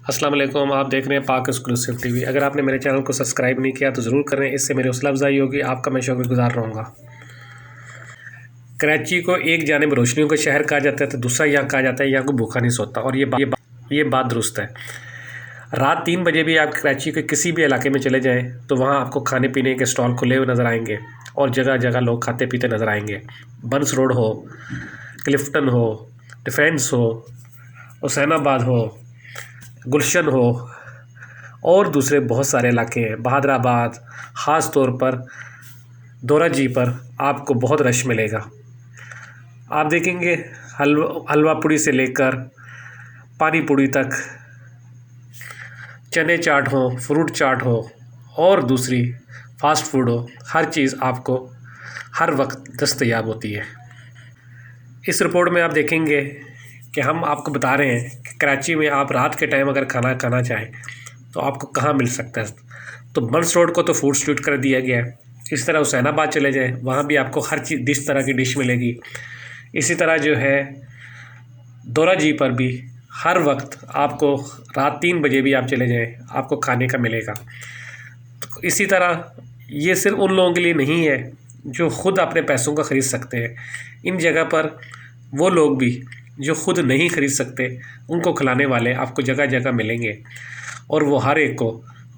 अस्सलाम वालेकुम। आप देख रहे हैं पाक एक्सक्लूसिव टीवी। अगर आपने मेरे चैनल को सब्सक्राइब नहीं किया तो ज़रूर करें, इससे मेरी हौसला अफजाई होगी। आपका मैं शुक्रगुज़ार रहूँगा। कराची को एक जानिब रोशनियों का शहर कहा जाता है तो दूसरा यहाँ कहा जाता है यहाँ को भूखा नहीं सोता, और ये बात दुरुस्त है। रात 3 बजे भी आप कराची के किसी भी इलाके में चले जाएँ तो वहाँ आपको खाने पीने के स्टॉल खुले हुए नज़र आएंगे और जगह जगह लोग खाते पीते नज़र आएंगे। बंस रोड हो, क्लिफ्टन हो, डिफेंस हो, हुसैनाबाद हो, गुलशन हो और दूसरे बहुत सारे इलाके हैं, बहादराबाद, ख़ास तौर पर दौरा जी पर आपको बहुत रश मिलेगा। आप देखेंगे हलवा पूड़ी से लेकर पानी पूड़ी तक, चने चाट हो, फ्रूट चाट हो और दूसरी फ़ास्ट फूड हो, हर चीज़ आपको हर वक्त दस्तयाब होती है। इस रिपोर्ट में आप देखेंगे कि हम आपको बता रहे हैं कि कराची में आप रात के टाइम अगर खाना खाना चाहें तो आपको कहाँ मिल सकता है। तो बंस रोड को तो फूड स्ट्रीट कर दिया गया है। इस तरह हुसैनाबाद चले जाएं, वहाँ भी आपको हर चीज़ इस तरह की डिश मिलेगी। इसी तरह जो है दौरा जी पर भी हर वक्त आपको रात 3 बजे भी आप चले जाएं आपको खाने का मिलेगा। तो इसी तरह ये सिर्फ उन लोगों के लिए नहीं है जो ख़ुद अपने पैसों का ख़रीद सकते हैं। इन जगह पर वो लोग भी जो ख़ुद नहीं ख़रीद सकते उनको खिलाने वाले आपको जगह जगह मिलेंगे और वो हर एक को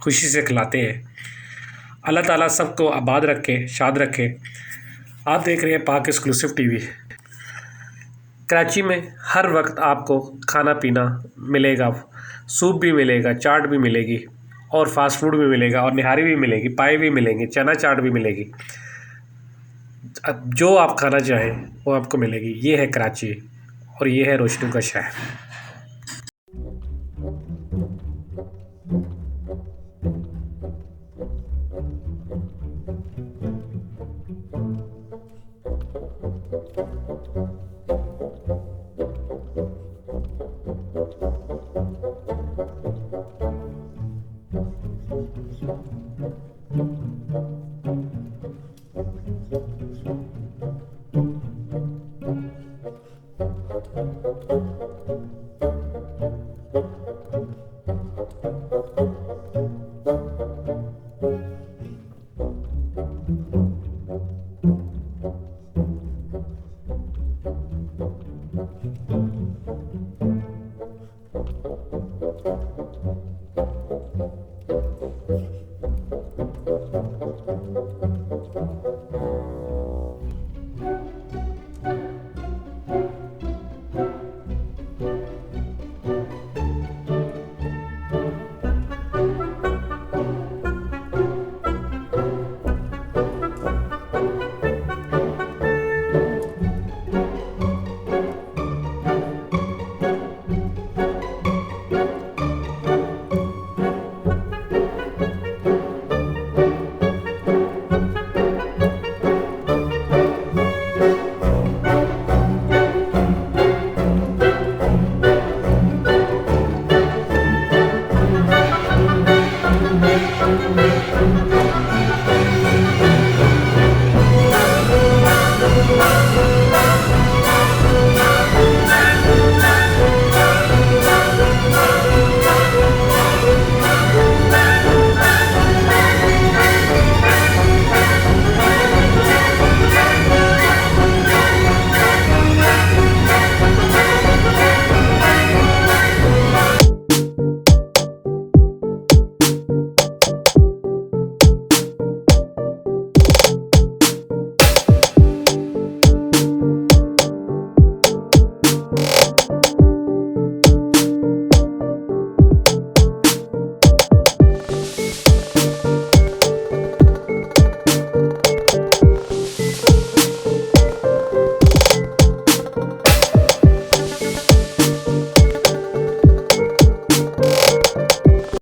खुशी से खिलाते हैं। अल्लाह ताला सबको आबाद रखे, शाद रखे। आप देख रहे हैं पाक एक्सक्लूसिव टीवी। कराची में हर वक्त आपको खाना पीना मिलेगा, सूप भी मिलेगा, चाट भी मिलेगी और फास्ट फूड भी मिलेगा और निहारी भी मिलेगी, पाए भी मिलेंगे, चना चाट भी मिलेगी। अब जो आप खाना चाहें वो आपको मिलेगी। ये है कराची और ये है रोशनियों का शहर।